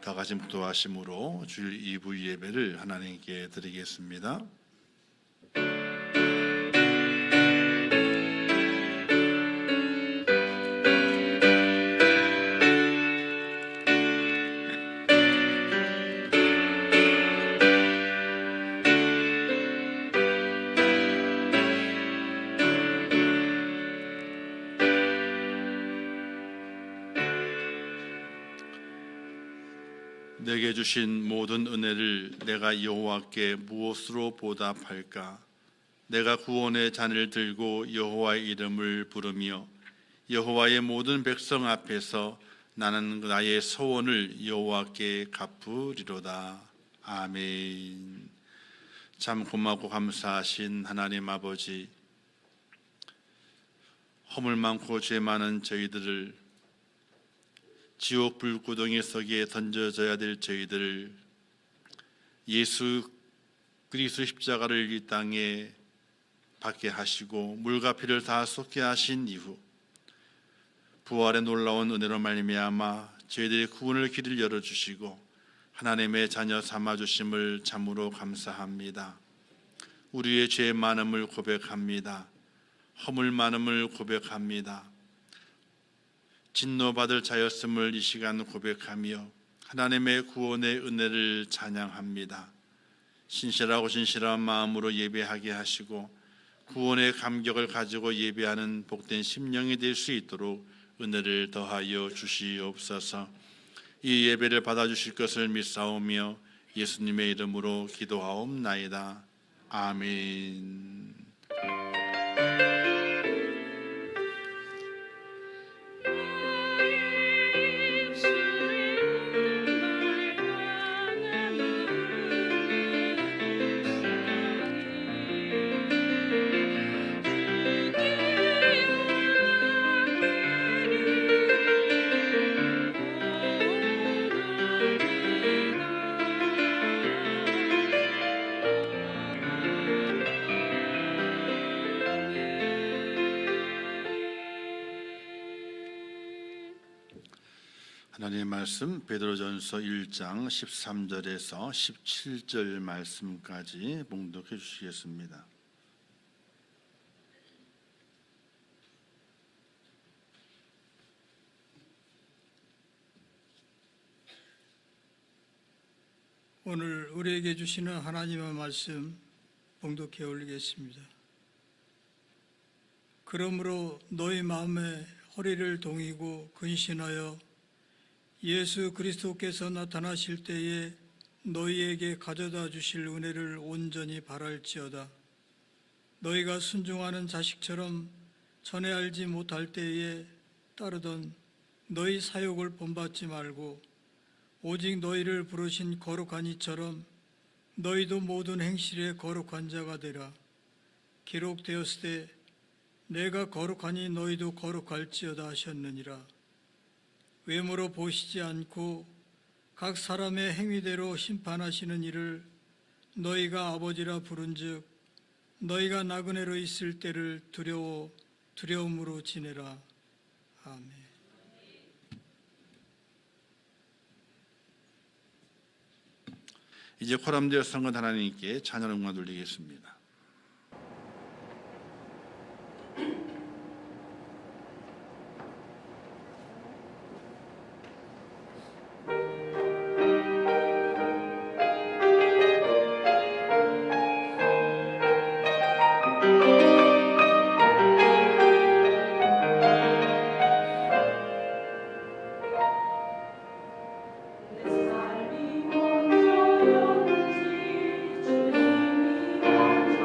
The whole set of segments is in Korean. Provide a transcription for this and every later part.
다 같이 묵도하심으로 주일 2부 예배를 하나님께 드리겠습니다. 내게 주신 모든 은혜를 내가 여호와께 무엇으로 보답할까? 내가 구원의 잔을 들고 여호와의 이름을 부르며 여호와의 모든 백성 앞에서 나는 나의 소원을 여호와께 갚으리로다. 아멘. 참 고맙고 감사하신 하나님 아버지, 허물 많고 죄 많은 저희들을 지옥 불구덩이 속에 던져져야 될 저희들을 예수 그리스도 십자가를 이 땅에 받게 하시고 물과 피를 다 쏟게 하신 이후 부활의 놀라운 은혜로 말미암아 저희들의 구원의 길을 열어주시고 하나님의 자녀 삼아주심을 참으로 감사합니다. 우리의 죄 많음을 고백합니다. 허물 많음을 고백합니다. 진노받을 자였음을 이 시간 고백하며 하나님의 구원의 은혜를 찬양합니다. 신실하고 진실한 마음으로 예배하게 하시고 구원의 감격을 가지고 예배하는 복된 심령이 될 수 있도록 은혜를 더하여 주시옵소서. 이 예배를 받아주실 것을 믿사오며 예수님의 이름으로 기도하옵나이다. 아멘. 하나님의 말씀 베드로전서 1장 13절에서 17절 말씀까지 봉독해 주시겠습니다. 오늘 우리에게 주시는 하나님의 말씀 봉독해 올리겠습니다. 그러므로 너희 마음에 허리를 동이고 근신하여 예수 그리스도께서 나타나실 때에 너희에게 가져다 주실 은혜를 온전히 바랄지어다. 너희가 순종하는 자식처럼 전에 알지 못할 때에 따르던 너희 사욕을 본받지 말고 오직 너희를 부르신 거룩한 이처럼 너희도 모든 행실에 거룩한 자가 되라. 기록되었을 때 내가 거룩하니 너희도 거룩할지어다 하셨느니라. 외모로 보시지 않고 각 사람의 행위대로 심판하시는 이를 너희가 아버지라 부른즉 너희가 나그네로 있을 때를 두려움으로 지내라. 아멘. 이제 코람되어 선건 하나님께 찬양 응원 돌리겠습니다. 삶이 먼저였는지 주님이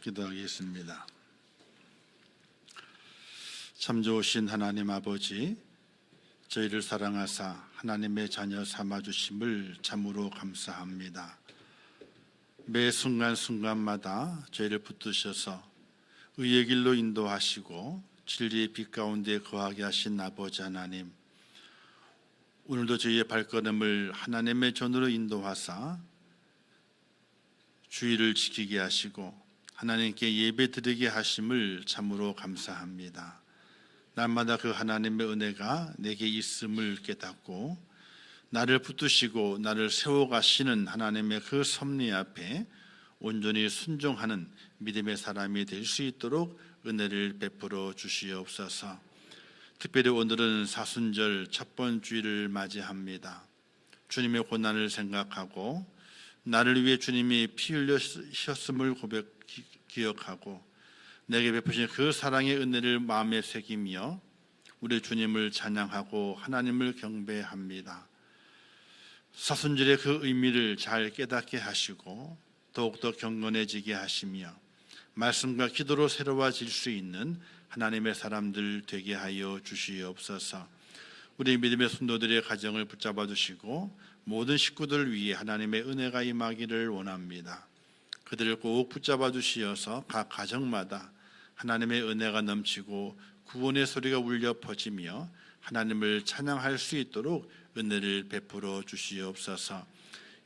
기도하겠습니다. 참 좋으신 하나님 아버지, 저희를 사랑하사 하나님의 자녀 삼아주심을 참으로 감사합니다. 매 순간순간마다 저희를 붙드셔서 의의 길로 인도하시고 진리의 빛 가운데 거하게 하신 아버지 하나님, 오늘도 저희의 발걸음을 하나님의 전으로 인도하사 주의를 지키게 하시고 하나님께 예배드리게 하심을 참으로 감사합니다. 날마다 그 하나님의 은혜가 내게 있음을 깨닫고 나를 붙드시고 나를 세워가시는 하나님의 그 섭리 앞에 온전히 순종하는 믿음의 사람이 될 수 있도록 은혜를 베풀어 주시옵소서. 특별히 오늘은 사순절 첫 번째 주일을 맞이합니다. 주님의 고난을 생각하고 나를 위해 주님이 피 흘리셨음을 기억하고 내게 베푸신 그 사랑의 은혜를 마음에 새기며 우리 주님을 찬양하고 하나님을 경배합니다. 사순절의 그 의미를 잘 깨닫게 하시고 더욱더 경건해지게 하시며 말씀과 기도로 새로워질 수 있는 하나님의 사람들 되게 하여 주시옵소서. 우리 믿음의 성도들의 가정을 붙잡아 주시고 모든 식구들 위해 하나님의 은혜가 임하기를 원합니다. 그들을 꼭 붙잡아 주시어서 각 가정마다 하나님의 은혜가 넘치고 구원의 소리가 울려 퍼지며 하나님을 찬양할 수 있도록 은혜를 베풀어 주시옵소서.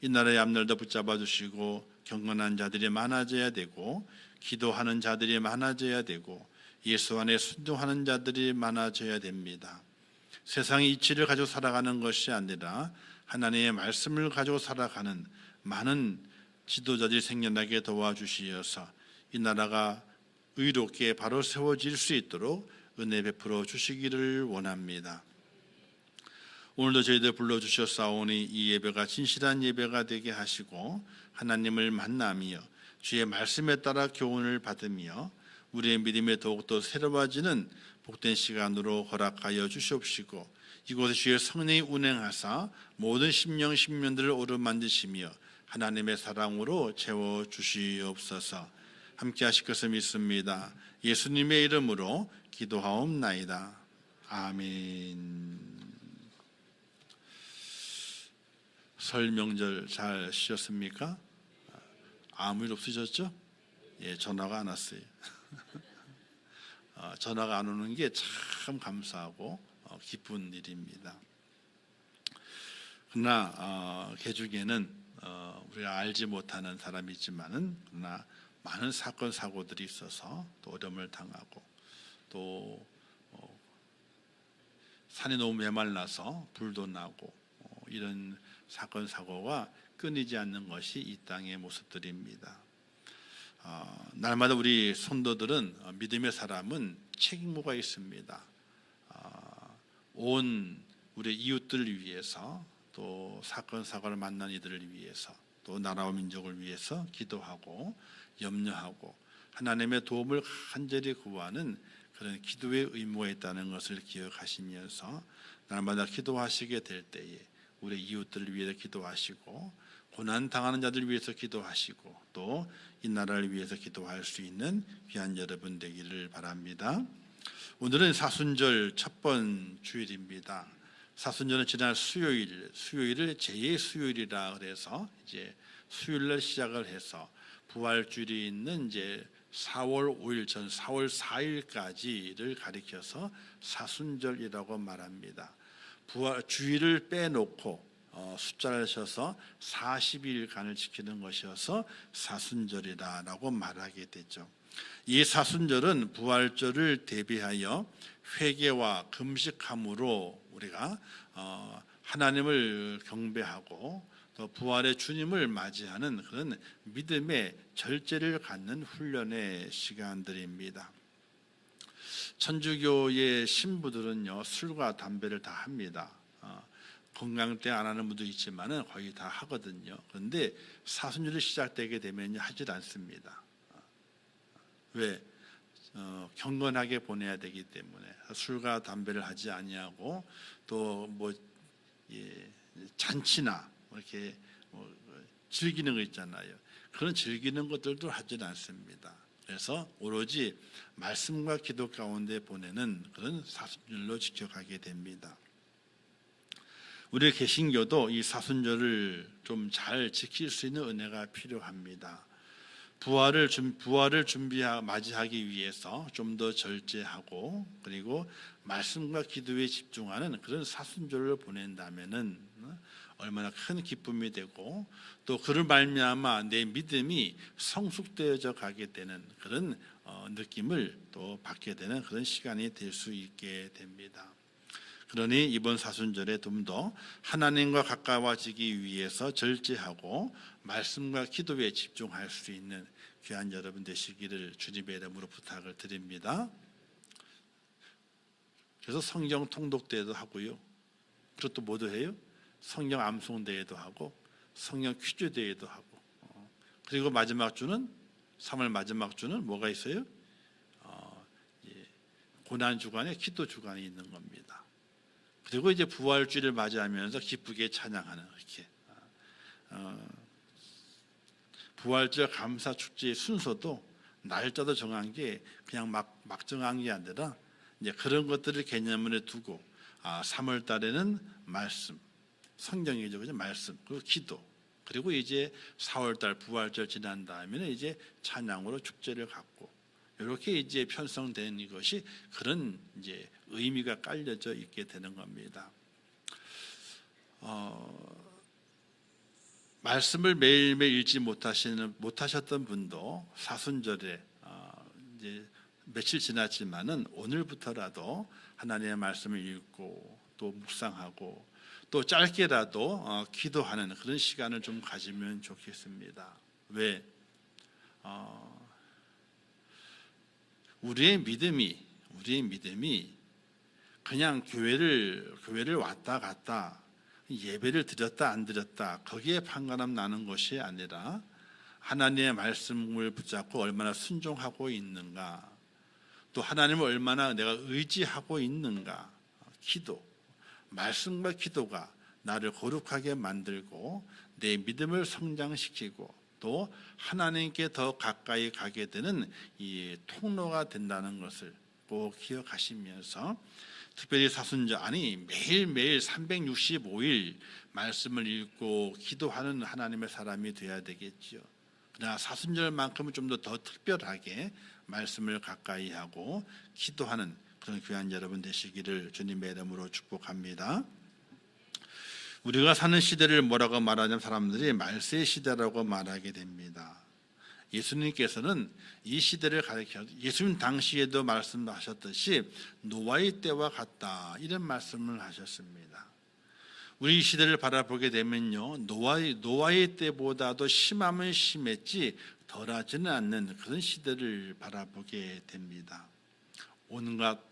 이 나라의 앞날도 붙잡아 주시고 경건한 자들이 많아져야 되고 기도하는 자들이 많아져야 되고 예수 안에 순종하는 자들이 많아져야 됩니다. 세상의 이치를 가지고 살아가는 것이 아니라 하나님의 말씀을 가지고 살아가는 많은 지도자들이 생겨나게 도와주시어서 이 나라가 의롭게 바로 세워질 수 있도록 은혜 베풀어 주시기를 원합니다. 오늘도 저희들 불러주셨사오니 이 예배가 진실한 예배가 되게 하시고 하나님을 만나며 주의 말씀에 따라 교훈을 받으며 우리의 믿음에 더욱더 새로워지는 복된 시간으로 허락하여 주시옵시고 이곳에 주의 성령이 운행하사 모든 심령 심면들을 오르만드시며 하나님의 사랑으로 채워 주시옵소서. 함께 하실 것을 믿습니다. 예수님의 이름으로 기도하옵나이다. 아멘. 설 명절 잘 쉬셨습니까? 아무 일 없으셨죠? 예, 전화가 안 왔어요. 전화가 안 오는 게 참 감사하고 기쁜 일입니다. 그러나 개중에는 우리가 알지 못하는 사람이 있지만은 그러나 많은 사건 사고들이 있어서 또 어려움을 당하고 또 산이 너무 메말라서 불도 나고 이런 사건 사고가 끊이지 않는 것이 이 땅의 모습들입니다. 날마다 우리 성도들은 믿음의 사람은 책임무가 있습니다. 온 우리 이웃들을 위해서 또 사건 사고를 만난 이들을 위해서 또 나라와 민족을 위해서 기도하고 염려하고 하나님의 도움을 간절히 구하는 그런 기도의 의무가 있다는 것을 기억하시면서 날마다 기도하시게 될 때에 우리 이웃들을 위해서 기도하시고 고난 당하는 자들을 위해서 기도하시고 또 이 나라를 위해서 기도할 수 있는 귀한 여러분 되기를 바랍니다. 오늘은 사순절 첫 번 주일입니다. 사순절은 지난 수요일을 제2 수요일이라 그래서 이제 수요일날 시작을 해서 부활주일이 있는 이제 4월 5일 전 4월 4일까지를 가리켜서 사순절이라고 말합니다. 부활 주일을 빼놓고 숫자를 쳐서 40일간을 지키는 것이어서 사순절이라고 말하게 되죠. 이 사순절은 부활절을 대비하여 회개와 금식함으로 우리가 하나님을 경배하고 또 부활의 주님을 맞이하는 그런 믿음의 절제를 갖는 훈련의 시간들입니다. 천주교의 신부들은요 술과 담배를 다 합니다. 건강 때 안 하는 분도 있지만은 거의 다 하거든요. 그런데 사순절이 시작되게 되면 하질 않습니다. 왜? 경건하게 보내야 되기 때문에 술과 담배를 하지 아니하고 또 뭐 잔치나 이렇게 즐기는 거 있잖아요. 그런 즐기는 것들도 하지는 않습니다. 그래서 오로지 말씀과 기도 가운데 보내는 그런 사순절로 지켜가게 됩니다. 우리 개신교도 이 사순절을 좀 잘 지킬 수 있는 은혜가 필요합니다. 부활을 맞이하기 위해서 좀 더 절제하고 그리고 말씀과 기도에 집중하는 그런 사순절을 보낸다면은 얼마나 큰 기쁨이 되고 또 그를 말미암아 내 믿음이 성숙되어져 가게 되는 그런 느낌을 또 받게 되는 그런 시간이 될 수 있게 됩니다. 그러니 이번 사순절에 좀 더 하나님과 가까워지기 위해서 절제하고 말씀과 기도에 집중할 수 있는 귀한 여러분 되시기를 주님의 이름으로 부탁을 드립니다. 그래서 성경 통독대회도 하고요. 그것도 모두 해요. 성경 암송대회도 하고 성경 퀴즈 대회도 하고 그리고 마지막 주는 3월 마지막 주는 뭐가 있어요? 고난 주간에 기도 주간이 있는 겁니다. 그리고 이제 부활주일을 맞이하면서 기쁘게 찬양하는 이렇게 부활절 감사 축제의 순서도 날짜도 정한 게 그냥 막 정한 게 아니라 이제 그런 것들을 개념으로 두고 3월 달에는 말씀, 성경이죠, 그죠? 말씀, 그리고 기도, 그리고 이제 4월 달 부활절 지난 다음에는 이제 찬양으로 축제를 갖고 이렇게 이제 편성된 이것이 그런 이제 의미가 깔려져 있게 되는 겁니다. 말씀을 매일매일 읽지 못하셨던 분도 사순절에 이제 며칠 지났지만은 오늘부터라도 하나님의 말씀을 읽고 또 묵상하고 또 짧게라도 기도하는 그런 시간을 좀 가지면 좋겠습니다. 왜? 우리의 믿음이 그냥 교회를 왔다 갔다 예배를 드렸다 안 드렸다 거기에 판가름 나는 것이 아니라 하나님의 말씀을 붙잡고 얼마나 순종하고 있는가, 또 하나님을 얼마나 내가 의지하고 있는가, 기도, 말씀과 기도가 나를 거룩하게 만들고 내 믿음을 성장시키고 또 하나님께 더 가까이 가게 되는 이 통로가 된다는 것을 꼭 기억하시면서 특별히 사순절 매일매일 365일 말씀을 읽고 기도하는 하나님의 사람이 되어야 되겠죠. 그러나 사순절만큼은 좀 더 특별하게 말씀을 가까이 하고 기도하는 그런 귀한 여러분 되시기를 주님의 이름으로 축복합니다. 우리가 사는 시대를 뭐라고 말하냐면 사람들이 말세 시대라고 말하게 됩니다. 예수님께서는 이 시대를 가리켜 예수님 당시에도 말씀하셨듯이 노아의 때와 같다 이런 말씀을 하셨습니다. 우리 이 시대를 바라보게 되면요, 노아의 때보다도 심하면 심했지 덜하지는 않는 그런 시대를 바라보게 됩니다. 온갖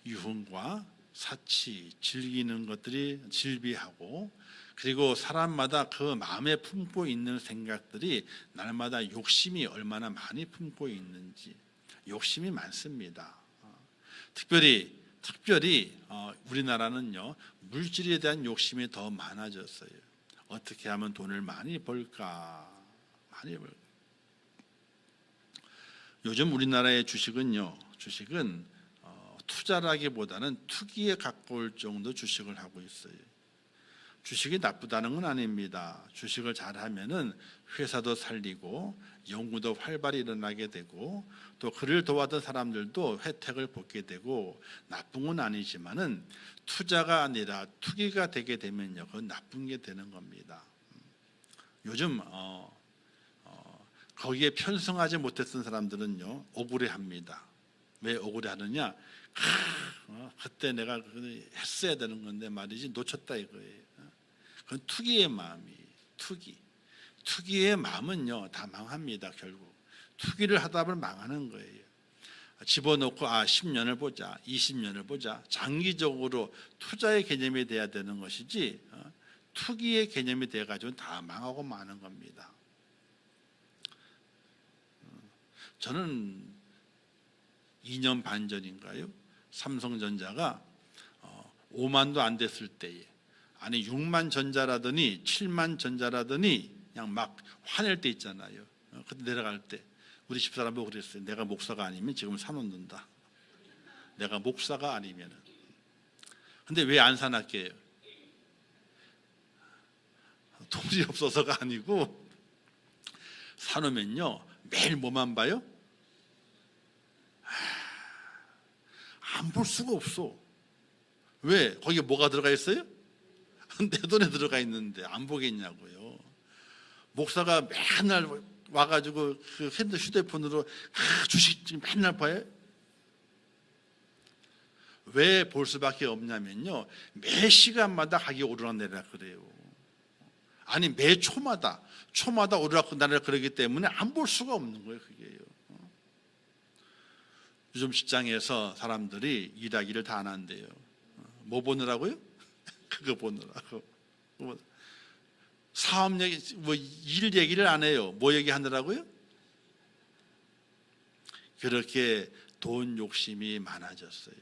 유흥과 사치, 즐기는 것들이 질비하고 그리고 사람마다 그 마음에 품고 있는 생각들이 날마다 욕심이 얼마나 많이 품고 있는지 욕심이 많습니다. 특별히 우리나라는요 물질에 대한 욕심이 더 많아졌어요. 어떻게 하면 돈을 많이 벌까? 요즘 우리나라의 주식은 투자라기보다는 투기에 가까울 정도 주식을 하고 있어요. 주식이 나쁘다는 건 아닙니다. 주식을 잘하면은 회사도 살리고 연구도 활발히 일어나게 되고 또 그를 도와던 사람들도 혜택을 받게 되고 나쁜 건 아니지만은 투자가 아니라 투기가 되게 되면요, 그건 나쁜 게 되는 겁니다. 요즘 거기에 편승하지 못했던 사람들은요 억울해합니다. 왜 억울해하느냐? 그때 내가 했어야 되는 건데 말이지 놓쳤다 이거예요. 그건 투기의 마음이 투기의 마음은요 다 망합니다. 결국 투기를 하다 보면 망하는 거예요. 집어넣고 10년을 보자 20년을 보자 장기적으로 투자의 개념이 돼야 되는 것이지 투기의 개념이 돼가지고 다 망하고 마는 겁니다. 저는 2년 반 전인가요? 삼성전자가 5만도 안 됐을 때에 6만 전자라더니 7만 전자라더니 그냥 막 화낼 때 있잖아요. 그때 내려갈 때 우리 집사람 보고 그랬어요. 내가 목사가 아니면 지금 사놓는다. 내가 목사가 아니면은. 근데 왜 안 사놨게요? 돈이 없어서가 아니고 사놓으면요 매일 뭐만 봐요? 안 볼 수가 없어. 왜? 거기에 뭐가 들어가 있어요? 내 돈에 들어가 있는데 안 보겠냐고요. 목사가 맨날 와가지고 그 휴대폰으로 주식 맨날 봐요. 왜 볼 수밖에 없냐면요, 매 시간마다 가격이 오르락내리락 그래요. 아니 매 초마다 오르락내리락 그러기 때문에 안 볼 수가 없는 거예요. 그게요. 요즘 직장에서 사람들이 일하기를 다 안 한대요. 뭐 보느라고요? 그거 보느라고. 사업 얘기, 일 얘기를 안 해요. 뭐 얘기하느라고요? 그렇게 돈 욕심이 많아졌어요.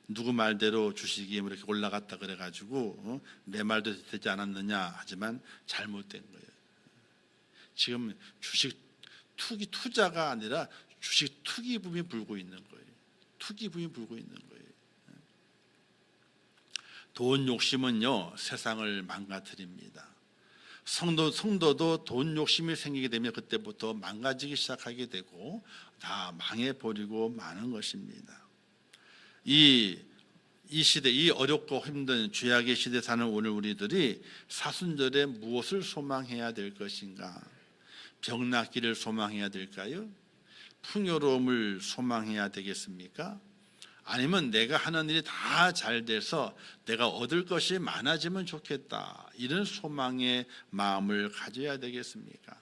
누구 말대로 주식이 이렇게 올라갔다 그래가지고 내 말도 되지 않았느냐 하지만 잘못된 거예요. 지금 주식 투자가 아니라 주식 투기붐이 불고 있는 거예요. 투기붐이 불고 있는 거예요. 돈 욕심은요 세상을 망가뜨립니다. 성도도 돈 욕심이 생기게 되면 그때부터 망가지기 시작하게 되고 다 망해버리고 마는 것입니다. 이 시대, 이 어렵고 힘든 죄악의 시대에 사는 오늘 우리들이 사순절에 무엇을 소망해야 될 것인가? 병 낫기를 소망해야 될까요? 풍요로움을 소망해야 되겠습니까? 아니면 내가 하는 일이 다 잘 돼서 내가 얻을 것이 많아지면 좋겠다, 이런 소망의 마음을 가져야 되겠습니까?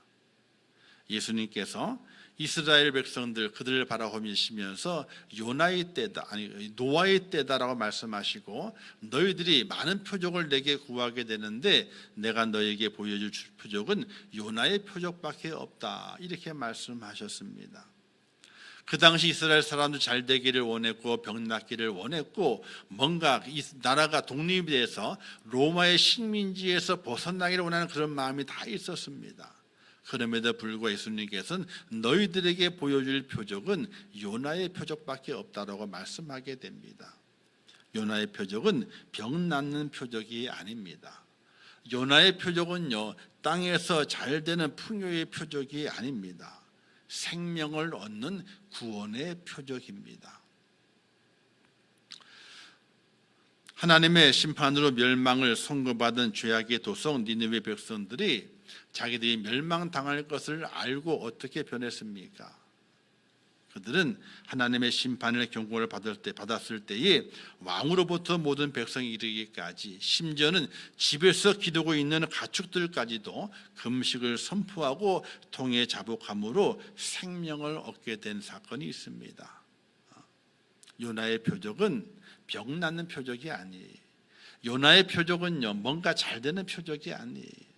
예수님께서 이스라엘 백성들 그들을 바라보시면서 요나의 때다, 아니 노아의 때다라고 말씀하시고 너희들이 많은 표적을 내게 구하게 되는데 내가 너에게 보여줄 표적은 요나의 표적밖에 없다, 이렇게 말씀하셨습니다. 그 당시 이스라엘 사람도 잘 되기를 원했고 병 낫기를 원했고 뭔가 이 나라가 독립이 돼서 로마의 식민지에서 벗어나기를 원하는 그런 마음이 다 있었습니다. 그럼에도 불구하고 예수님께서는 너희들에게 보여줄 표적은 요나의 표적밖에 없다라고 말씀하게 됩니다. 요나의 표적은 병 낫는 표적이 아닙니다. 요나의 표적은요 땅에서 잘 되는 풍요의 표적이 아닙니다. 생명을 얻는 구원의 표적입니다. 하나님의 심판으로 멸망을 선고받은 죄악의 도성 니느웨 백성들이 자기들이 멸망당할 것을 알고 어떻게 변했습니까? 그들은 하나님의 심판의 경고를 받았을 때에 왕으로부터 모든 백성이 이르기까지, 심지어는 집에서 기르고 있는 가축들까지도 금식을 선포하고 통에 자복함으로 생명을 얻게 된 사건이 있습니다. 요나의 표적은 병 낫는 표적이 아니에요. 요나의 표적은요 뭔가 잘 되는 표적이 아니에요.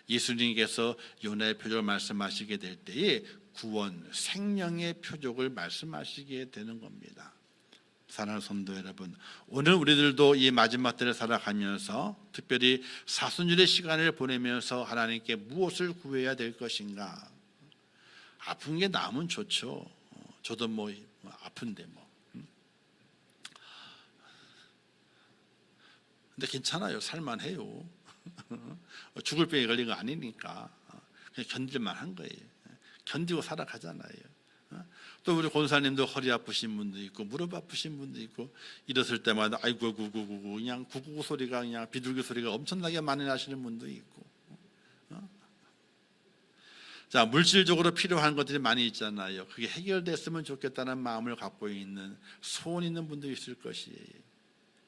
예수님께서 요나의 표적을 말씀하시게 될 때에 구원, 생명의 표적을 말씀하시게 되는 겁니다. 사랑하는 성도 여러분, 오늘 우리들도 이 마지막 때를 살아가면서 특별히 사순절의 시간을 보내면서 하나님께 무엇을 구해야 될 것인가? 아픈 게 나으면 좋죠. 저도 뭐 아픈데 뭐. 근데 괜찮아요. 살만해요. 죽을 병에 걸린 거 아니니까 그냥 견딜만 한 거예요. 견디고 살아가잖아요. 또 우리 권사님도 허리 아프신 분도 있고 무릎 아프신 분도 있고 이랬을 때마다 아이고 구구구구 그냥 구구구 소리가 그냥 비둘기 소리가 엄청나게 많이 나시는 분도 있고. 자, 물질적으로 필요한 것들이 많이 있잖아요. 그게 해결됐으면 좋겠다는 마음을 갖고 있는 소원 있는 분도 있을 것이에요.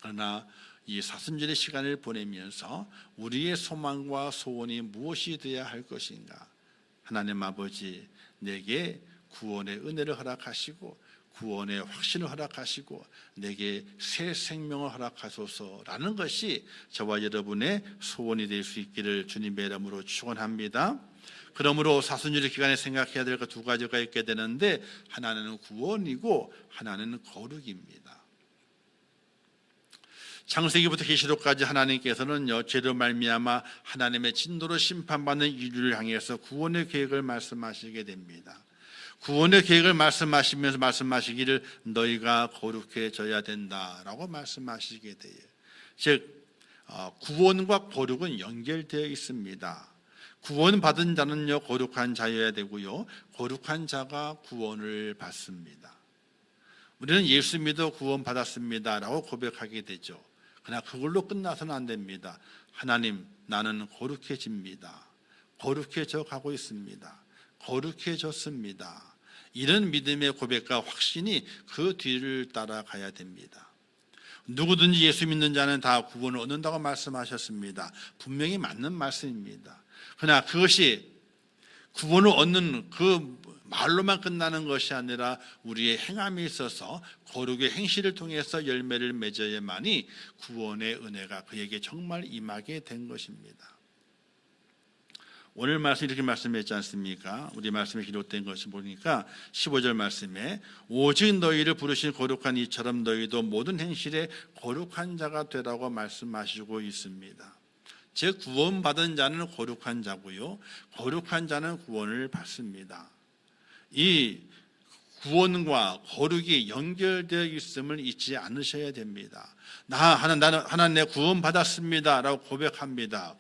그러나 이 사순절의 시간을 보내면서 우리의 소망과 소원이 무엇이 되어야 할 것인가? 하나님 아버지, 내게 구원의 은혜를 허락하시고 구원의 확신을 허락하시고 내게 새 생명을 허락하소서라는 것이 저와 여러분의 소원이 될 수 있기를 주님의 이름으로 축원합니다. 그러므로 사순절의 기간에 생각해야 될 것 두 가지가 있게 되는데, 하나는 구원이고 하나는 거룩입니다. 창세기부터 계시록까지 하나님께서는요, 죄로 말미암아 하나님의 진노로 심판받는 인류를 향해서 구원의 계획을 말씀하시게 됩니다. 구원의 계획을 말씀하시면서 말씀하시기를 너희가 거룩해져야 된다라고 말씀하시게 돼요. 즉 구원과 거룩은 연결되어 있습니다. 구원받은 자는요, 거룩한 자여야 되고요, 거룩한 자가 구원을 받습니다. 우리는 예수 믿어 구원받았습니다라고 고백하게 되죠. 그러나 그걸로 끝나서는 안 됩니다. 하나님, 나는 거룩해집니다. 거룩해져 가고 있습니다. 거룩해졌습니다. 이런 믿음의 고백과 확신이 그 뒤를 따라가야 됩니다. 누구든지 예수 믿는 자는 다 구원을 얻는다고 말씀하셨습니다. 분명히 맞는 말씀입니다. 그러나 그것이 구원을 얻는 그 말로만 끝나는 것이 아니라 우리의 행함에 있어서 거룩의 행실을 통해서 열매를 맺어야만이 구원의 은혜가 그에게 정말 임하게 된 것입니다. 오늘 말씀 이렇게 말씀했지 않습니까? 우리 말씀에 기록된 것을 보니까 15절 말씀에 오직 너희를 부르신 거룩한 이처럼 너희도 모든 행실에 거룩한 자가 되라고 말씀하시고 있습니다. 즉 구원받은 자는 거룩한 자고요, 거룩한 자는 구원을 받습니다. 이 구원과 거룩이 연결되어 있음을 잊지 않으셔야 됩니다. 하나님 내 구원받았습니다 라고 고백합니다.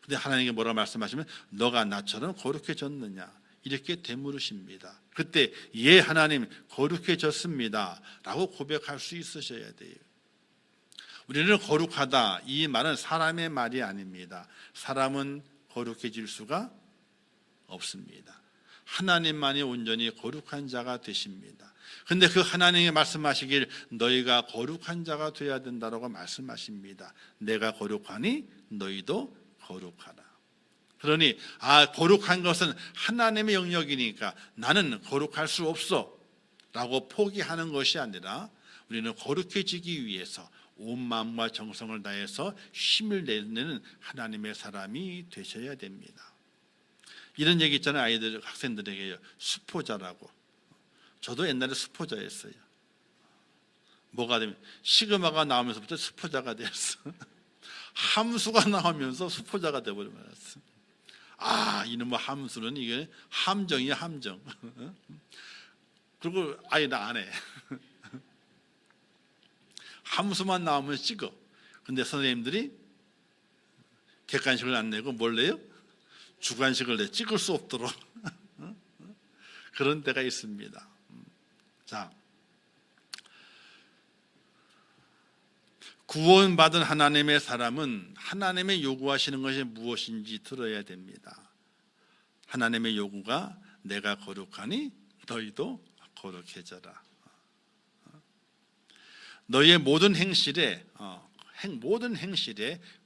근데 하나님께 뭐라고 말씀하시면 너가 나처럼 거룩해졌느냐 이렇게 되물으십니다. 그때 예 하나님 거룩해졌습니다 라고 고백할 수 있으셔야 돼요. 우리는 거룩하다 이 말은 사람의 말이 아닙니다. 사람은 거룩해질 수가 없습니다. 하나님만이 온전히 거룩한 자가 되십니다. 그런데 그 하나님이 말씀하시길 너희가 거룩한 자가 되어야 된다고 말씀하십니다. 내가 거룩하니 너희도 거룩하라. 그러니 거룩한 것은 하나님의 영역이니까 나는 거룩할 수 없어 라고 포기하는 것이 아니라 우리는 거룩해지기 위해서 온 마음과 정성을 다해서 힘을 내는 하나님의 사람이 되셔야 됩니다. 이런 얘기 있잖아요. 아이들, 학생들에게요. 수포자라고. 저도 옛날에 수포자였어요. 뭐가 되면 시그마가 나오면서부터 수포자가 되었어. 함수가 나오면서 수포자가 되어버렸어. 이놈의 함수는 이게 함정이야, 함정. 그리고 나 안 해. 함수만 나오면 찍어. 근데 선생님들이 객관식을 안 내고 뭘 내요? 주관식을 내. 찍을 수 없도록. 그런 때가 있습니다. 자, 구원받은 하나님의 사람은 하나님의 요구하시는 것이 무엇인지 들어야 됩니다. 하나님의 요구가 내가 거룩하니 너희도 거룩해져라. 너희의 모든 행실에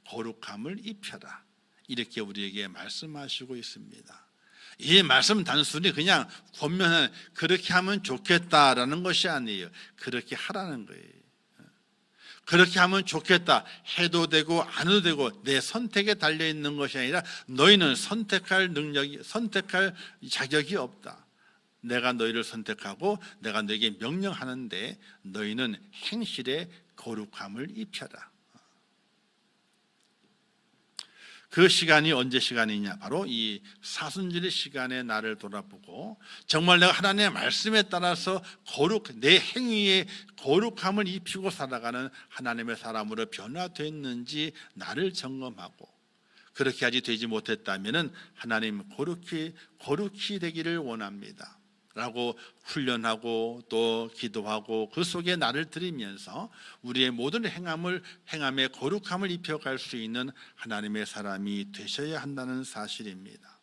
거룩함을 입혀라. 이렇게 우리에게 말씀하시고 있습니다. 이 말씀 단순히 그냥 권면하는 그렇게 하면 좋겠다라는 것이 아니에요. 그렇게 하라는 거예요. 그렇게 하면 좋겠다 해도 되고 안 해도 되고 내 선택에 달려있는 것이 아니라 너희는 선택할 자격이 없다. 내가 너희를 선택하고 내가 너에게 명령하는데 너희는 행실에 거룩함을 입혀라. 그 시간이 언제 시간이냐? 바로 이 사순절의 시간에 나를 돌아보고 정말 내가 하나님의 말씀에 따라서 내 행위에 거룩함을 입히고 살아가는 하나님의 사람으로 변화됐는지 나를 점검하고, 그렇게 하지 되지 못했다면 하나님 거룩히 되기를 원합니다 라고 훈련하고 또 기도하고 그 속에 나를 들이면서 우리의 모든 행함에 거룩함을 입혀갈 수 있는 하나님의 사람이 되셔야 한다는 사실입니다.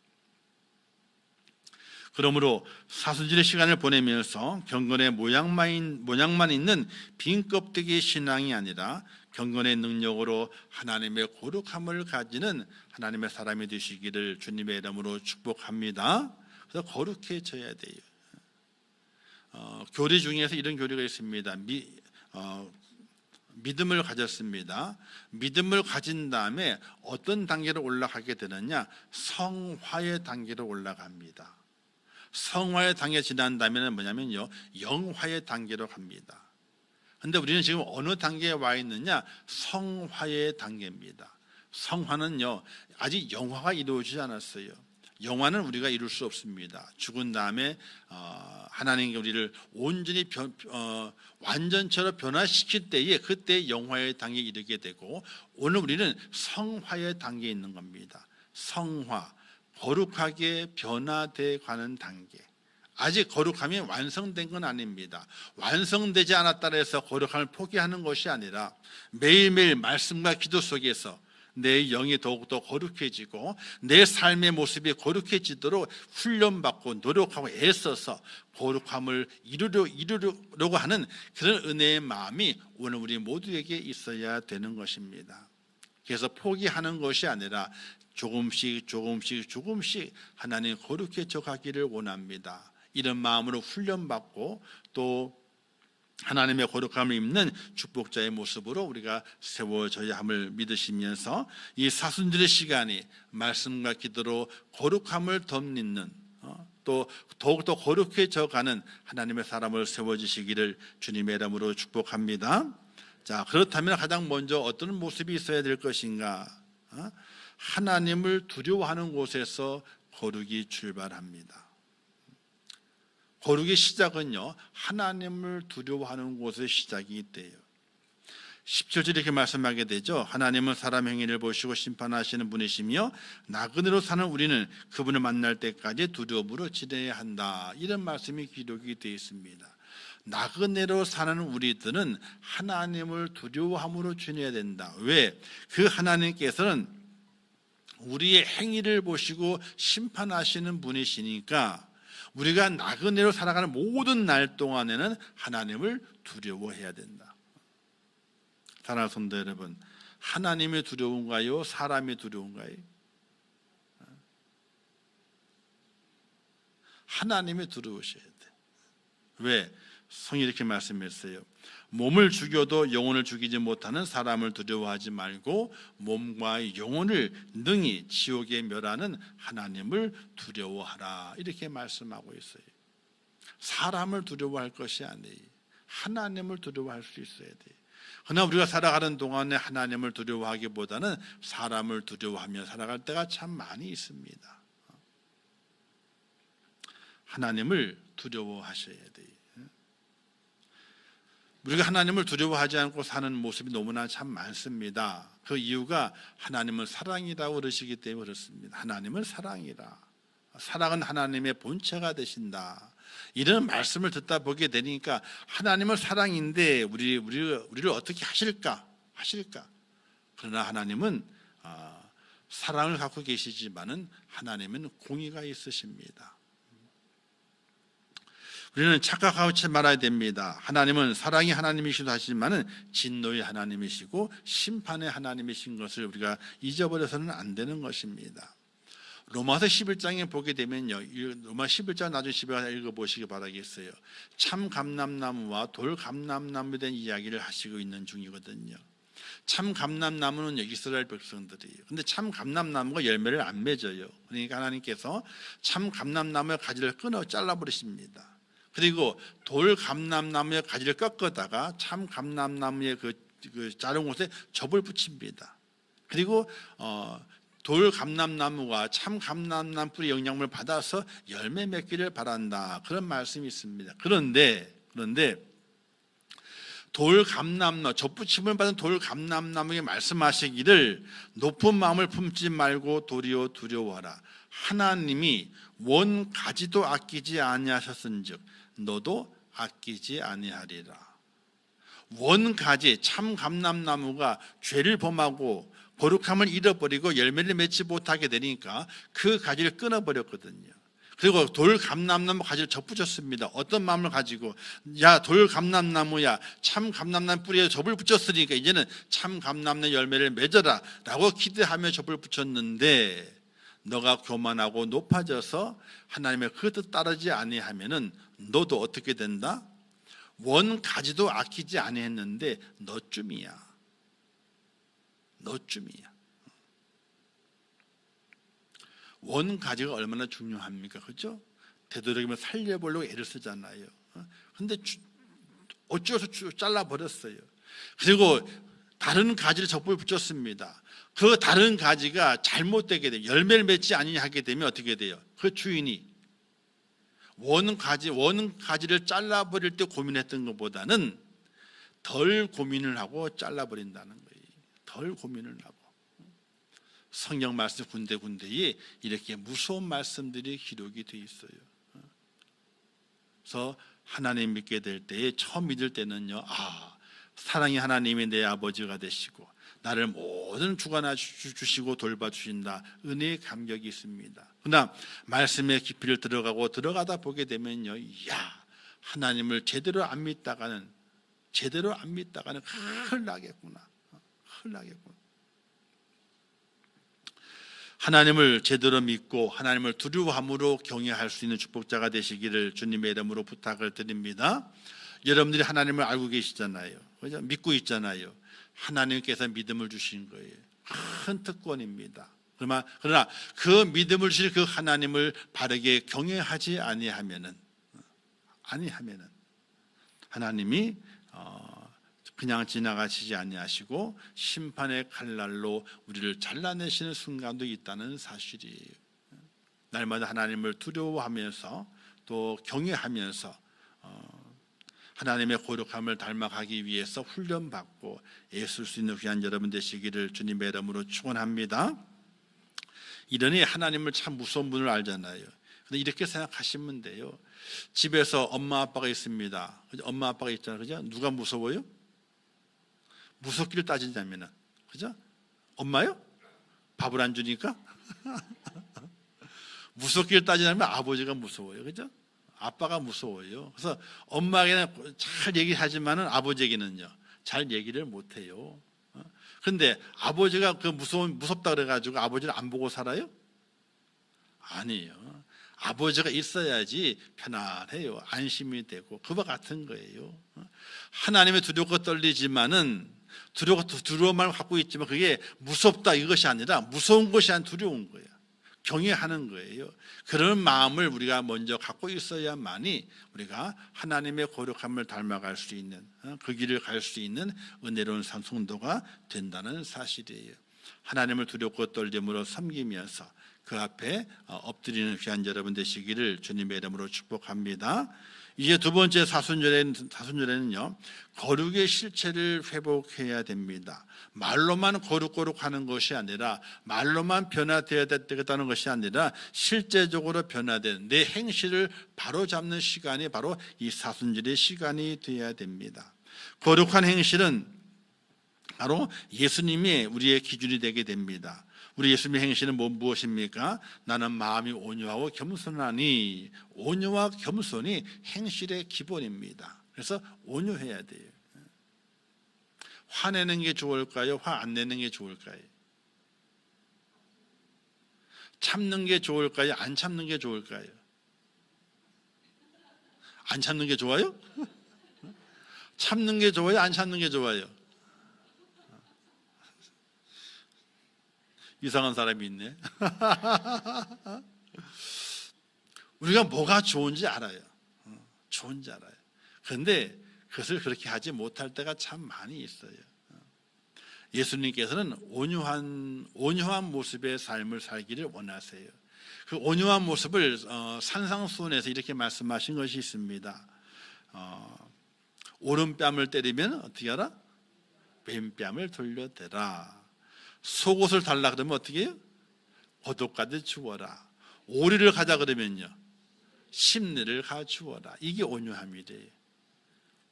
그러므로 사순절의 시간을 보내면서 경건의 모양만 있는 빈 껍데기 신앙이 아니라 경건의 능력으로 하나님의 거룩함을 가지는 하나님의 사람이 되시기를 주님의 이름으로 축복합니다. 그래서 거룩해져야 돼요. 교리 중에서 이런 교리가 있습니다. 믿음을 가졌습니다. 믿음을 가진 다음에 어떤 단계로 올라가게 되느냐? 성화의 단계로 올라갑니다. 성화의 단계 지난 다음에는 뭐냐면요, 영화의 단계로 갑니다. 근데 우리는 지금 어느 단계에 와 있느냐? 성화의 단계입니다. 성화는요, 아직 영화가 이루어지지 않았어요. 영화는 우리가 이룰 수 없습니다. 죽은 다음에 하나님께 우리를 온전히 완전체로 변화시킬 때에 그때 영화의 단계에 이르게 되고, 오늘 우리는 성화의 단계에 있는 겁니다. 성화, 거룩하게 변화돼 가는 단계. 아직 거룩함이 완성된 건 아닙니다. 완성되지 않았다 해서 거룩함을 포기하는 것이 아니라 매일매일 말씀과 기도 속에서 내 영이 더욱더 거룩해지고 내 삶의 모습이 거룩해지도록 훈련받고 노력하고 애써서 거룩함을 이루려고 하는 그런 은혜의 마음이 오늘 우리 모두에게 있어야 되는 것입니다. 그래서 포기하는 것이 아니라 조금씩 하나님 거룩해져 가기를 원합니다. 이런 마음으로 훈련받고 또 하나님의 거룩함을 입는 축복자의 모습으로 우리가 세워져야 함을 믿으시면서 이 사순절의 시간이 말씀과 기도로 거룩함을 덧입는 또 더욱더 거룩해져 가는 하나님의 사람을 세워주시기를 주님의 이름으로 축복합니다. 자, 그렇다면 가장 먼저 어떤 모습이 있어야 될 것인가? 하나님을 두려워하는 곳에서 거룩이 출발합니다. 거룩의 시작은요, 하나님을 두려워하는 곳의 시작이 돼요. 17절에 이렇게 말씀하게 되죠. 하나님은 사람 행위를 보시고 심판하시는 분이시며 나그네로 사는 우리는 그분을 만날 때까지 두려움으로 지내야 한다. 이런 말씀이 기록이 되어 있습니다. 나그네로 사는 우리들은 하나님을 두려워함으로 지내야 된다. 왜? 그 하나님께서는 우리의 행위를 보시고 심판하시는 분이시니까 우리가 나그네로 살아가는 모든 날 동안에는 하나님을 두려워해야 된다. 사랑하는 성도 여러분, 하나님이 두려운가요? 사람이 두려운가요? 하나님이 두려우셔야 돼. 왜? 성이 이렇게 말씀했어요. 몸을 죽여도 영혼을 죽이지 못하는 사람을 두려워하지 말고 몸과 영혼을 능히 지옥에 멸하는 하나님을 두려워하라. 이렇게 말씀하고 있어요. 사람을 두려워할 것이 아니에요. 하나님을 두려워할 수 있어야 돼요. 그러나 우리가 살아가는 동안에 하나님을 두려워하기보다는 사람을 두려워하며 살아갈 때가 참 많이 있습니다. 하나님을 두려워하셔야 돼요. 우리가 하나님을 두려워하지 않고 사는 모습이 너무나 참 많습니다. 그 이유가 하나님은 사랑이라고 그러시기 때문에 그렇습니다. 하나님은 사랑이라. 사랑은 하나님의 본체가 되신다. 이런 말씀을 듣다 보게 되니까 하나님은 사랑인데 우리를 어떻게 하실까? 그러나 하나님은 사랑을 갖고 계시지만은 하나님은 공의가 있으십니다. 우리는 착각하지 말아야 됩니다. 하나님은 사랑이 하나님이시기도 하시지만은 진노의 하나님이시고 심판의 하나님이신 것을 우리가 잊어버려서는 안 되는 것입니다. 로마서 11장에 보게 되면요, 로마 11장 나중에 집에 가서 읽어보시기 바라겠어요. 참 감람나무와 돌 감람나무에 대한 이야기를 하시고 있는 중이거든요. 참 감람나무는 이스라엘 백성들이에요. 근데 참 감람나무가 열매를 안 맺어요. 그러니까 하나님께서 참 감람나무의 가지를 잘라버리십니다. 그리고 돌 감람나무의 가지를 꺾어다가 참 감람나무의 그 자른 곳에 접을 붙입니다. 그리고 돌 감람나무가 참 감람나무 뿌리 영양분을 받아서 열매 맺기를 바란다. 그런 말씀이 있습니다. 그런데 돌 감람나무, 접붙임을 받은 돌 감람나무에 말씀하시기를 높은 마음을 품지 말고 도리어 두려워하라. 하나님이 원 가지도 아끼지 아니하셨은즉 너도 아끼지 아니하리라. 원 가지, 참 감람나무가 죄를 범하고 거룩함을 잃어버리고 열매를 맺지 못하게 되니까 그 가지를 끊어버렸거든요. 그리고 돌 감람나무 가지를 접붙였습니다. 어떤 마음을 가지고, 야 돌 감람나무야, 참 감람나무 뿌리에 접을 붙였으니까 이제는 참 감람나무 열매를 맺어라 라고 기대하며 접을 붙였는데, 너가 교만하고 높아져서 하나님의 그 뜻 따르지 아니하면은 너도 어떻게 된다? 원 가지도 아끼지 아니했는데 너쯤이야. 원 가지가 얼마나 중요합니까? 그렇죠? 되도록이면 살려보려고 애를 쓰잖아요. 근데 어쩌서 잘라버렸어요. 그리고 다른 가지를 적불 붙였습니다. 그 다른 가지가 잘못되게 되면, 열매를 맺지 아니하게 되면 어떻게 돼요? 그 주인이 원은 가지를 잘라버릴 때 고민했던 것보다는 덜 고민을 하고 잘라버린다는 거예요. 덜 고민을 하고. 성경 말씀 군데군데에 이렇게 무서운 말씀들이 기록이 되어 있어요. 그래서 하나님 믿게 될 때에, 처음 믿을 때는요, 사랑의 하나님이 내 아버지가 되시고 나를 모든 주관하 주시고 돌봐주신다, 은혜의 감격이 있습니다. 그러나 말씀의 깊이를 들어가다 보게 되면요, 하나님을 제대로 안 믿다가는 큰일 나겠구나. 하나님을 제대로 믿고 하나님을 두려워함으로 경외할 수 있는 축복자가 되시기를 주님의 이름으로 부탁을 드립니다. 여러분들이 하나님을 알고 계시잖아요. 그죠? 믿고 있잖아요. 하나님께서 믿음을 주신 거예요. 큰 특권입니다. 그러나 그 믿음을 주신 그 하나님을 바르게 경외하지 아니하면은 하나님이 그냥 지나가시지 아니하시고 심판의 칼날로 우리를 잘라내시는 순간도 있다는 사실이에요. 날마다 하나님을 두려워하면서 또 경외하면서 하나님의 거룩함을 닮아가기 위해서 훈련받고 애쓸 수 있는 귀한 여러분 되시기를 주님의 이름으로 축원합니다. 이러니 하나님을 참 무서운 분을 알잖아요. 근데 이렇게 생각하시면 돼요. 집에서 엄마 아빠가 있습니다. 엄마 아빠가 있잖아요. 그죠? 누가 무서워요? 무섭기를 따지자면은, 그죠? 엄마요? 밥을 안 주니까? 무섭기를 따지자면 아버지가 무서워요. 그죠? 아빠가 무서워요. 그래서 엄마에게는 잘 얘기하지만은 아버지에게는요, 잘 얘기를 못 해요. 그런데 아버지가 무섭다 그래가지고 아버지를 안 보고 살아요? 아니에요. 아버지가 있어야지 편안해요. 안심이 되고, 그와 같은 거예요. 하나님의 두렵고 떨리지만은, 두려움만 갖고 있지만 그게 무섭다 이것이 아니라 무서운 것이 아니라 두려운 거예요. 경외하는 거예요. 그런 마음을 우리가 먼저 갖고 있어야만이 우리가 하나님의 거룩함을 닮아갈 수 있는, 그 길을 갈 수 있는 은혜로운 성도가 된다는 사실이에요. 하나님을 두렵고 떨림으로 섬기면서 그 앞에 엎드리는 귀한 여러분 되시기를 주님의 이름으로 축복합니다. 이제 두 번째 사순절에는요, 거룩의 실체를 회복해야 됩니다. 말로만 거룩하는 것이 아니라, 말로만 변화되어야 되겠다는 것이 아니라 실제적으로 변화된 내 행실을 바로잡는 시간이 바로 이 사순절의 시간이 되어야 됩니다. 거룩한 행실은 바로 예수님이 우리의 기준이 되게 됩니다. 우리 예수님의 행실은 무엇입니까? 나는 마음이 온유하고 겸손하니, 온유와 겸손이 행실의 기본입니다. 그래서 온유해야 돼요. 화내는 게 좋을까요? 화 안 내는 게 좋을까요? 참는 게 좋을까요? 안 참는 게 좋을까요? 안 참는 게 좋아요? 참는 게 좋아요? 안 참는 게 좋아요? 이상한 사람이 있네. 우리가 뭐가 좋은지 알아요. 좋은지 알아요. 그런데 그것을 그렇게 하지 못할 때가 참 많이 있어요. 예수님께서는 온유한 모습의 삶을 살기를 원하세요. 그 온유한 모습을 산상수훈에서 이렇게 말씀하신 것이 있습니다. 오른뺨을 때리면 어떻게 하라? 왼뺨을 돌려대라. 속옷을 달라 그러면 어떻게 해요? 겉옷까지 주어라. 오리를 가자 그러면요, 심리를 가주어라. 이게 온유함이래요.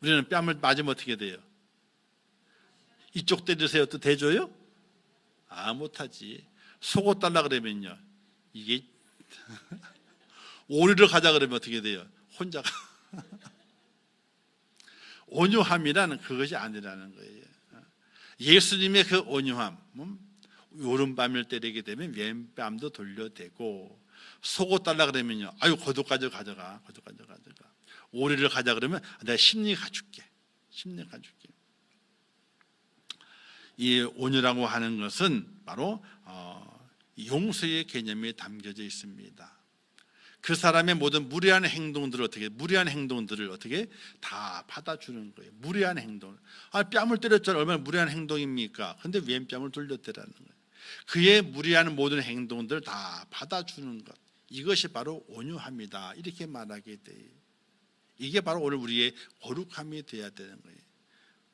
우리는 뺨을 맞으면 어떻게 돼요? 이쪽 때리세요. 또 대줘요? 못하지. 속옷 달라 그러면요, 이게 오리를 가자 그러면 어떻게 돼요? 혼자가. 온유함이라는 그것이 아니라는 거예요. 예수님의 그 온유함, 오른뺨을 때리게 되면 왼뺨도 돌려대고, 속옷 달라 그러면요, 겉옷까지 가져가. 오리를 가자 그러면 내가 심리 가줄게. 이 온유라고 하는 것은 바로 용서의 개념이 담겨져 있습니다. 그 사람의 모든 무례한 행동들을 어떻게 다 받아주는 거예요. 무례한 행동. 뺨을 때렸잖아요. 얼마나 무례한 행동입니까? 근데 왜 뺨을 돌렸대라는 거예요. 그의 무례한 모든 행동들을 다 받아주는 것. 이것이 바로 온유함이다. 이렇게 말하게 돼요. 이게 바로 오늘 우리의 거룩함이 되어야 되는 거예요.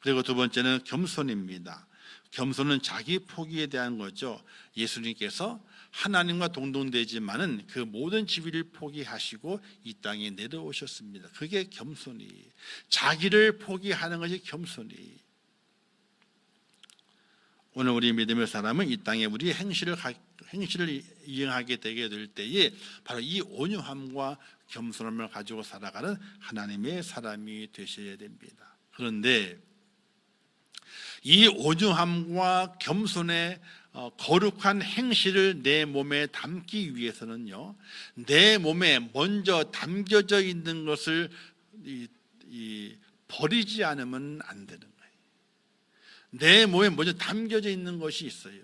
그리고 두 번째는 겸손입니다. 겸손은 자기 포기에 대한 거죠. 예수님께서 하나님과 동등되지만은 그 모든 지위를 포기하시고 이 땅에 내려오셨습니다. 그게 겸손이, 자기를 포기하는 것이 겸손이. 오늘 우리 믿음의 사람은 이 땅에 우리 행실을 이행하게 되게 될 때에 바로 이 온유함과 겸손함을 가지고 살아가는 하나님의 사람이 되셔야 됩니다. 그런데 이 온유함과 겸손의 거룩한 행실을 내 몸에 담기 위해서는요, 내 몸에 먼저 담겨져 있는 것을 버리지 않으면 안 되는 거예요. 내 몸에 먼저 담겨져 있는 것이 있어요.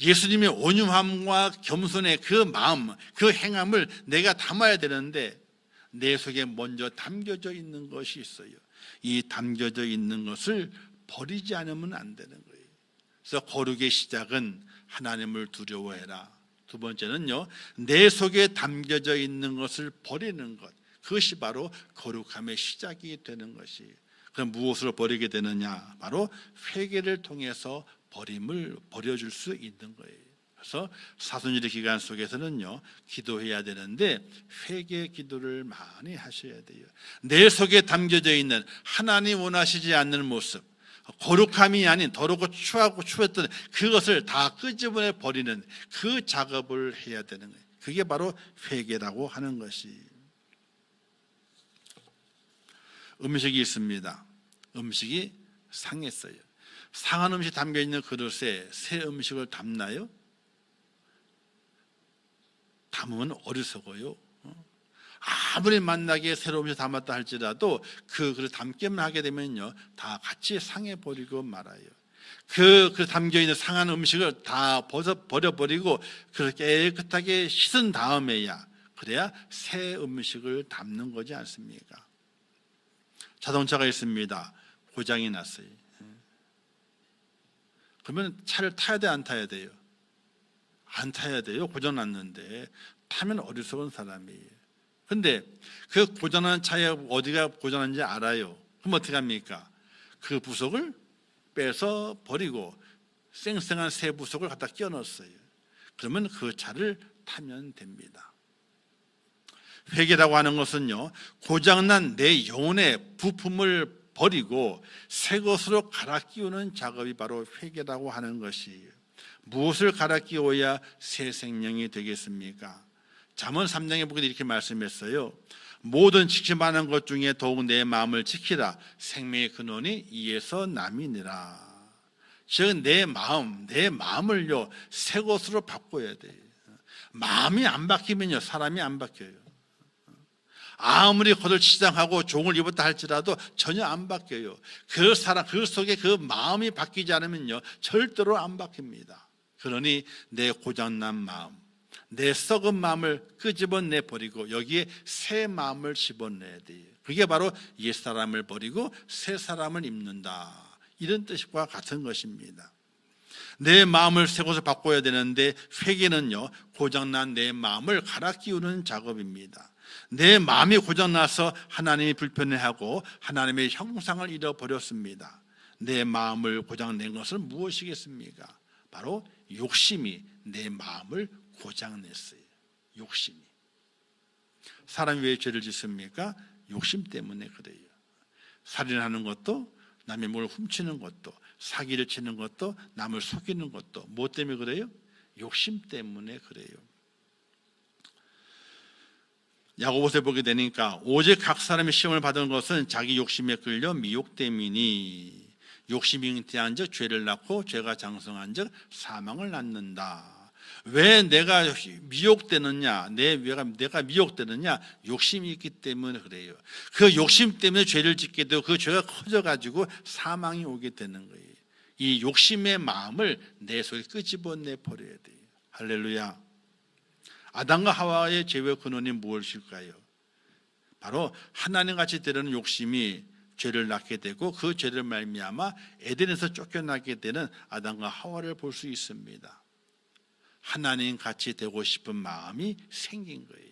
예수님의 온유함과 겸손의 그 마음, 그 행함을 내가 담아야 되는데 내 속에 먼저 담겨져 있는 것이 있어요. 이 담겨져 있는 것을 버리지 않으면 안 되는 거예요. 그래서 거룩의 시작은 하나님을 두려워해라. 두 번째는요, 내 속에 담겨져 있는 것을 버리는 것. 그것이 바로 거룩함의 시작이 되는 것이. 그럼 무엇으로 버리게 되느냐? 바로 회개를 통해서 버림을 버려줄 수 있는 거예요. 그래서 사순절의 기간 속에서는요, 기도해야 되는데 회개 기도를 많이 하셔야 돼요. 내 속에 담겨져 있는 하나님 원하시지 않는 모습, 거룩함이 아닌 더럽고 추하고 추했던 그것을 다 끄집어내 버리는 그 작업을 해야 되는 거예요. 그게 바로 회개라고 하는 것이. 음식이 있습니다. 음식이 상했어요. 상한 음식 담겨있는 그릇에 새 음식을 담나요? 담으면 어리석어요. 아무리 만나게 새로운 음식 담았다 할지라도 그 그릇 담기만 하게 되면요, 다 같이 상해버리고 말아요. 그 담겨있는 상한 음식을 다 버려버리고 그렇게 깨끗하게 씻은 다음에야 그래야 새 음식을 담는 거지 않습니까? 자동차가 있습니다. 고장이 났어요. 그러면 차를 타야 돼, 안 타야 돼요? 안 타야 돼요. 고장 났는데. 타면 어리석은 사람이에요. 근데 그 고장난 차에 어디가 고장난지 알아요. 그럼 어떻게 합니까? 그 부속을 빼서 버리고 쌩쌩한 새 부속을 갖다 끼워 넣었어요. 그러면 그 차를 타면 됩니다. 회개라고 하는 것은요, 고장난 내 영혼의 부품을 버리고 새 것으로 갈아 끼우는 작업이 바로 회개라고 하는 것이에요. 무엇을 갈아 끼워야 새 생명이 되겠습니까? 잠언 3장에 보게 이렇게 말씀했어요. 모든 지킬 만한 것 중에 더욱 내 마음을 지키라. 생명의 근원이 이에서 남이니라. 즉 내 마음을요, 새 것으로 바꿔야 돼요. 마음이 안 바뀌면요, 사람이 안 바뀌어요. 아무리 겉을치장하고 종을 입었다 할지라도 전혀 안 바뀌어요. 그 속에 그 마음이 바뀌지 않으면요, 절대로 안 바뀝니다. 그러니 내 고장난 마음, 내 썩은 마음을 끄집어내 버리고 여기에 새 마음을 집어내야 돼요. 그게 바로 옛사람을 버리고 새 사람을 입는다, 이런 뜻과 같은 것입니다. 내 마음을 새 것으로 바꿔야 되는데 회개는요, 고장난 내 마음을 갈아 끼우는 작업입니다. 내 마음이 고장나서 하나님이 불편해하고 하나님의 형상을 잃어버렸습니다. 내 마음을 고장낸 것은 무엇이겠습니까? 바로 욕심이 내 마음을 고장냈어요. 욕심이. 사람이 왜 죄를 짓습니까? 욕심 때문에 그래요. 살인하는 것도, 남의 뭘 훔치는 것도, 사기를 치는 것도, 남을 속이는 것도 뭐 때문에 그래요? 욕심 때문에 그래요. 야고보서에 보게 되니까 오직 각 사람이 시험을 받은 것은 자기 욕심에 끌려 미혹됨이니 욕심이 잉태한 즉 죄를 낳고 죄가 장성한 즉 사망을 낳는다. 왜 내가 미혹되느냐, 내가 미혹되느냐? 욕심이 있기 때문에 그래요. 그 욕심 때문에 죄를 짓게 되고 그 죄가 커져가지고 사망이 오게 되는 거예요. 이 욕심의 마음을 내 속에 끄집어내 버려야 돼요. 할렐루야. 아담과 하와의 죄의 근원이 무엇일까요? 바로 하나님같이 되려는 욕심이 죄를 낳게 되고 그 죄를 말미암아 에덴에서 쫓겨나게 되는 아담과 하와를 볼 수 있습니다. 하나님같이 되고 싶은 마음이 생긴 거예요.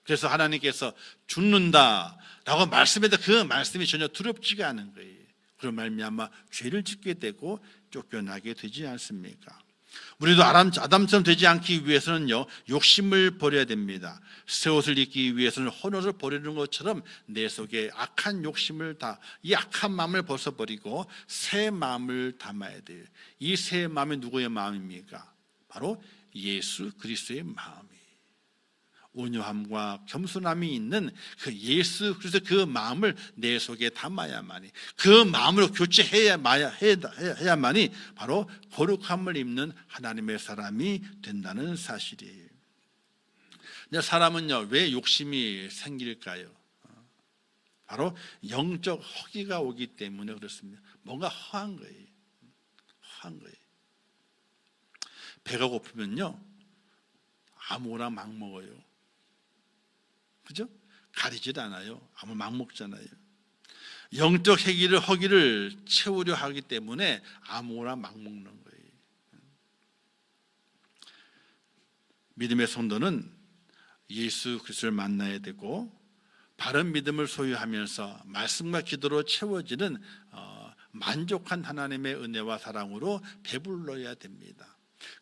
그래서 하나님께서 죽는다라고 말씀해도 그 말씀이 전혀 두렵지가 않은 거예요. 그런 말미암아 죄를 짓게 되고 쫓겨나게 되지 않습니까? 우리도 아담처럼 되지 않기 위해서는요, 욕심을 버려야 됩니다. 새 옷을 입기 위해서는 헌옷을 버리는 것처럼 내 속에 악한 욕심을 이 악한 마음을 벗어버리고 새 마음을 담아야 돼요. 이 새 마음이 누구의 마음입니까? 바로 예수 그리스도의 마음이에요. 온유함과 겸손함이 있는 그 예수 그리스도 그 마음을 내 속에 담아야만이, 그 마음으로 교체해야만이 바로 거룩함을 입는 하나님의 사람이 된다는 사실이에요. 사람은요, 왜 욕심이 생길까요? 바로 영적 허기가 오기 때문에 그렇습니다. 뭔가 허한 거예요. 허한 거예요. 배가 고프면요, 아무거나 막 먹어요. 그죠? 가리질 않아요. 아무 막 먹잖아요. 영적 허기를 채우려 하기 때문에 아무거나 막 먹는 거예요. 믿음의 성도는 예수 그리스도를 만나야 되고 바른 믿음을 소유하면서 말씀과 기도로 채워지는 만족한 하나님의 은혜와 사랑으로 배불러야 됩니다.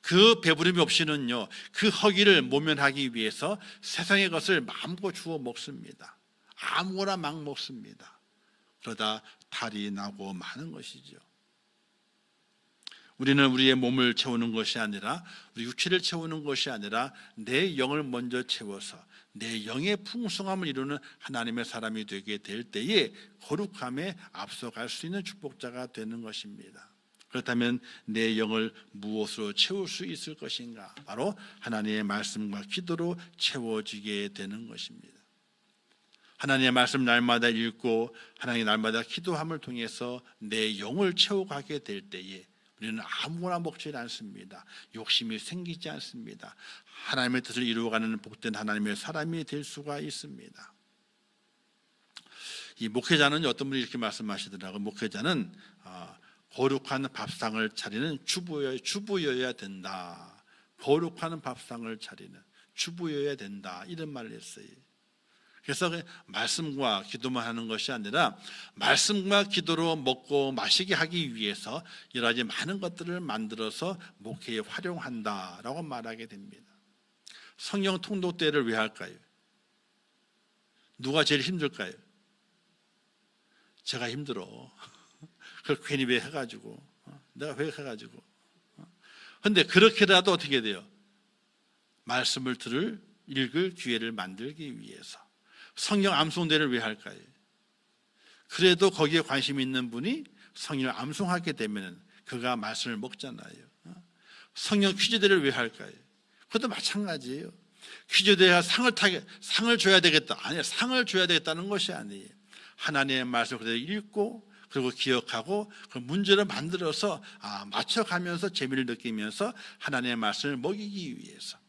그 배부름이 없이는요, 그 허기를 모면하기 위해서 세상의 것을 마음껏 주워 먹습니다. 아무거나 막 먹습니다. 그러다 탈이 나고 마는 것이죠. 우리는 우리의 몸을 채우는 것이 아니라, 우리 육체를 채우는 것이 아니라 내 영을 먼저 채워서 내 영의 풍성함을 이루는 하나님의 사람이 되게 될 때에 거룩함에 앞서갈 수 있는 축복자가 되는 것입니다. 그렇다면 내 영을 무엇으로 채울 수 있을 것인가? 바로 하나님의 말씀과 기도로 채워지게 되는 것입니다. 하나님의 말씀 날마다 읽고 하나님의 날마다 기도함을 통해서 내 영을 채워가게 될 때에 우리는 아무거나 먹지 않습니다. 욕심이 생기지 않습니다. 하나님의 뜻을 이루어가는 복된 하나님의 사람이 될 수가 있습니다. 이 목회자는 어떤 분이 이렇게 말씀하시더라고요. 목회자는 거룩한 밥상을 차리는 주부여야 된다. 거룩한 밥상을 차리는 주부여야 된다. 이런 말을 했어요. 그래서 말씀과 기도만 하는 것이 아니라 말씀과 기도로 먹고 마시게 하기 위해서 여러 가지 많은 것들을 만들어서 목회에 활용한다라고 말하게 됩니다. 성령 통독 때를 왜 할까요? 누가 제일 힘들까요? 제가 힘들어. 그걸 괜히 왜 해가지고, 내가 왜 해가지고. 그런데 그렇게라도 어떻게 돼요? 말씀을 읽을 기회를 만들기 위해서. 성령 암송대를 왜 할까요? 그래도 거기에 관심 있는 분이 성령을 암송하게 되면 그가 말씀을 먹잖아요. 성령 퀴즈대를 왜 할까요? 그것도 마찬가지예요. 퀴즈대가 상을 줘야 되겠다. 아니요, 상을 줘야 되겠다는 것이 아니에요. 하나님의 말씀을 그대로 읽고 그리고 기억하고 그 문제를 만들어서 맞춰가면서 재미를 느끼면서 하나님의 말씀을 먹이기 위해서.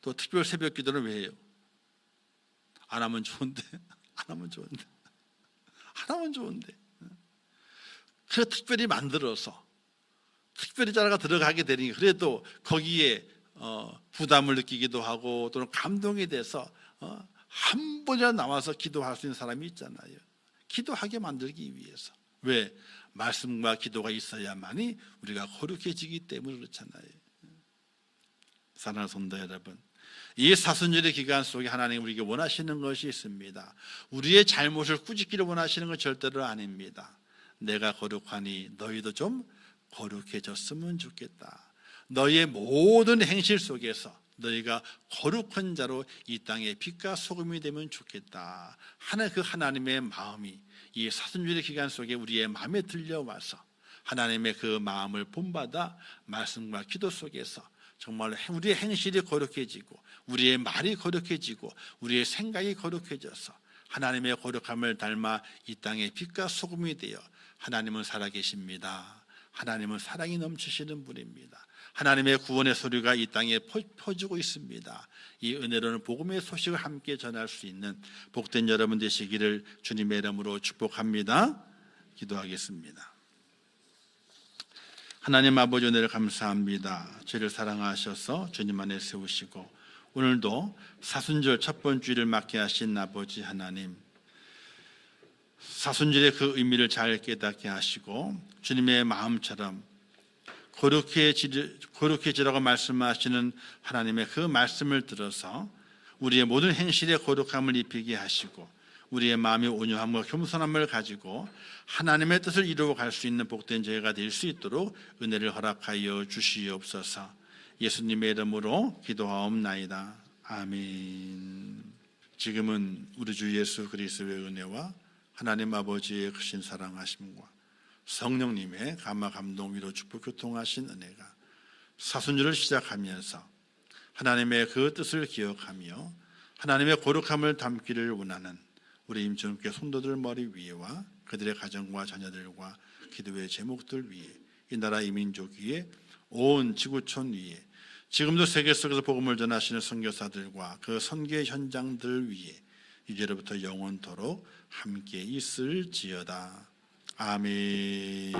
또 특별 새벽 기도는 왜 해요? 안 하면 좋은데. 그래 특별히 만들어서 특별히 자라가 들어가게 되니 그래도 거기에 부담을 느끼기도 하고 또는 감동이 돼서 한 번이라도 나와서 기도할 수 있는 사람이 있잖아요. 기도하게 만들기 위해서. 왜? 말씀과 기도가 있어야만이 우리가 거룩해지기 때문에 그렇잖아요. 사랑하는 성도 여러분, 이 사순절의 기간 속에 하나님 우리에게 원하시는 것이 있습니다. 우리의 잘못을 꾸짖기를 원하시는 건 절대로 아닙니다. 내가 거룩하니 너희도 좀 거룩해졌으면 좋겠다. 너희의 모든 행실 속에서 너희가 거룩한 자로 이 땅의 빛과 소금이 되면 좋겠다 하는 그 하나님의 마음이 이 사순절의 기간 속에 우리의 마음에 들려와서 하나님의 그 마음을 본받아 말씀과 기도 속에서 정말 우리의 행실이 거룩해지고 우리의 말이 거룩해지고 우리의 생각이 거룩해져서 하나님의 거룩함을 닮아 이 땅의 빛과 소금이 되어 하나님은 살아계십니다. 하나님은 사랑이 넘치시는 분입니다. 하나님의 구원의 소리가 이 땅에 퍼지고 있습니다. 이 은혜로는 복음의 소식을 함께 전할 수 있는 복된 여러분 되시기를 주님의 이름으로 축복합니다. 기도하겠습니다. 하나님 아버지 은혜를 감사합니다. 저희를 사랑하셔서 주님 안에 세우시고 오늘도 사순절 첫 번째 주일을 맡게 하신 아버지 하나님, 사순절의 그 의미를 잘 깨닫게 하시고 주님의 마음처럼 거룩해지라고 말씀하시는 하나님의 그 말씀을 들어서 우리의 모든 행실에 거룩함을 입히게 하시고 우리의 마음의 온유함과 겸손함을 가지고 하나님의 뜻을 이루어 갈 수 있는 복된 저희가 될 수 있도록 은혜를 허락하여 주시옵소서. 예수님의 이름으로 기도하옵나이다. 아멘. 지금은 우리 주 예수 그리스도의 은혜와 하나님 아버지의 크신 사랑하심과 성령님의 감화 감동 위로 축복 교통하신 은혜가 사순절을 시작하면서 하나님의 그 뜻을 기억하며 하나님의 거룩함을 담기를 원하는 우리 임천국회 성도들 머리 위에와 그들의 가정과 자녀들과 기도의 제목들 위에 이 나라 이 민족 위에 온 지구촌 위에 지금도 세계 속에서 복음을 전하시는 선교사들과 그 선교의 현장들 위에 이제로부터 영원토록 함께 있을지어다. 아멘.